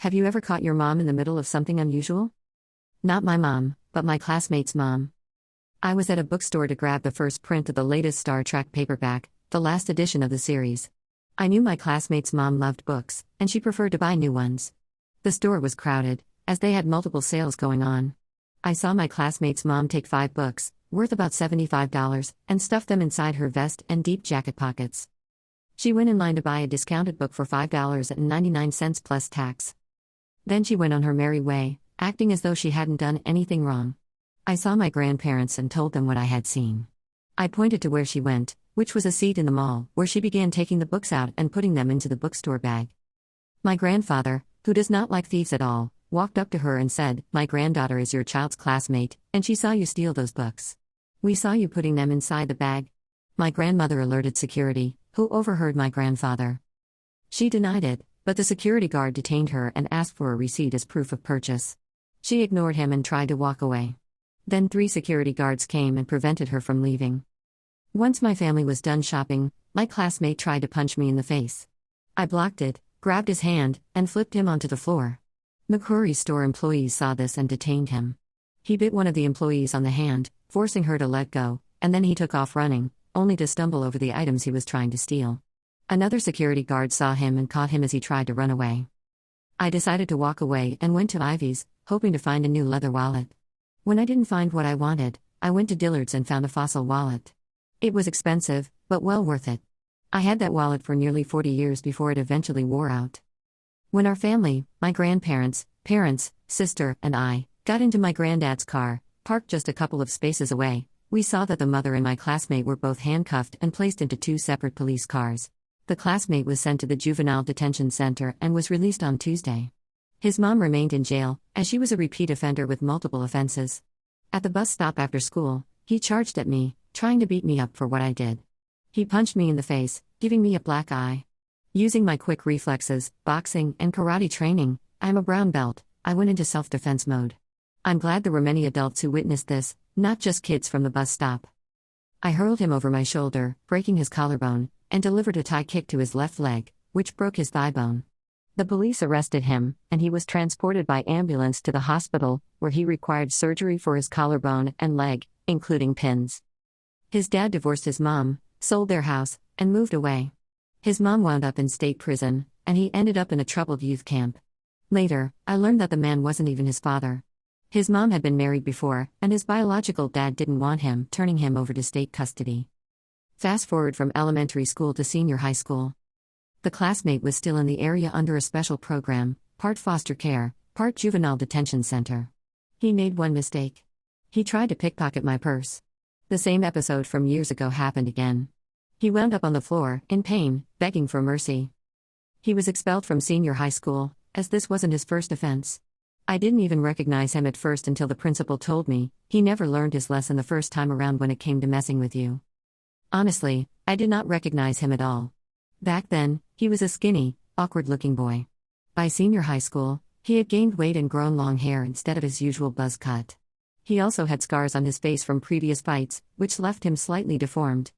Have you ever caught your mom in the middle of something unusual? Not my mom, but my classmate's mom. I was at a bookstore to grab the first print of the latest Star Trek paperback, the last edition of the series. I knew my classmate's mom loved books, and she preferred to buy new ones. The store was crowded, as they had multiple sales going on. I saw my classmate's mom take 5 books, worth about $75, and stuff them inside her vest and deep jacket pockets. She went in line to buy a discounted book for $5.99 plus tax. Then she went on her merry way, acting as though she hadn't done anything wrong. I saw my grandparents and told them what I had seen. I pointed to where she went, which was a seat in the mall, where she began taking the books out and putting them into the bookstore bag. My grandfather, who does not like thieves at all, walked up to her and said, "My granddaughter is your child's classmate, and she saw you steal those books. We saw you putting them inside the bag." My grandmother alerted security, who overheard my grandfather. She denied it, but the security guard detained her and asked for a receipt as proof of purchase. She ignored him and tried to walk away. Then 3 security guards came and prevented her from leaving. Once my family was done shopping, my classmate tried to punch me in the face. I blocked it, grabbed his hand, and flipped him onto the floor. McCrory's store employees saw this and detained him. He bit one of the employees on the hand, forcing her to let go, and then he took off running, only to stumble over the items he was trying to steal. Another security guard saw him and caught him as he tried to run away. I decided to walk away and went to Ivy's, hoping to find a new leather wallet. When I didn't find what I wanted, I went to Dillard's and found a Fossil wallet. It was expensive, but well worth it. I had that wallet for nearly 40 years before it eventually wore out. When our family, my grandparents, parents, sister, and I, got into my granddad's car, parked just a couple of spaces away, we saw that the mother and my classmate were both handcuffed and placed into 2 separate police cars. The classmate was sent to the juvenile detention center and was released on Tuesday. His mom remained in jail, as she was a repeat offender with multiple offenses. At the bus stop after school, he charged at me, trying to beat me up for what I did. He punched me in the face, giving me a black eye. Using my quick reflexes, boxing, and karate training, I'm a brown belt, I went into self-defense mode. I'm glad there were many adults who witnessed this, not just kids from the bus stop. I hurled him over my shoulder, breaking his collarbone, and delivered a tie kick to his left leg, which broke his thigh bone. The police arrested him, and he was transported by ambulance to the hospital, where he required surgery for his collarbone and leg, including pins. His dad divorced his mom, sold their house, and moved away. His mom wound up in state prison, and he ended up in a troubled youth camp. Later, I learned that the man wasn't even his father. His mom had been married before, and his biological dad didn't want him, turning him over to state custody. Fast forward from elementary school to senior high school. The classmate was still in the area under a special program, part foster care, part juvenile detention center. He made one mistake. He tried to pickpocket my purse. The same episode from years ago happened again. He wound up on the floor, in pain, begging for mercy. He was expelled from senior high school, as this wasn't his first offense. I didn't even recognize him at first until the principal told me, "He never learned his lesson the first time around when it came to messing with you." Honestly, I did not recognize him at all. Back then, he was a skinny, awkward-looking boy. By senior high school, he had gained weight and grown long hair instead of his usual buzz cut. He also had scars on his face from previous fights, which left him slightly deformed.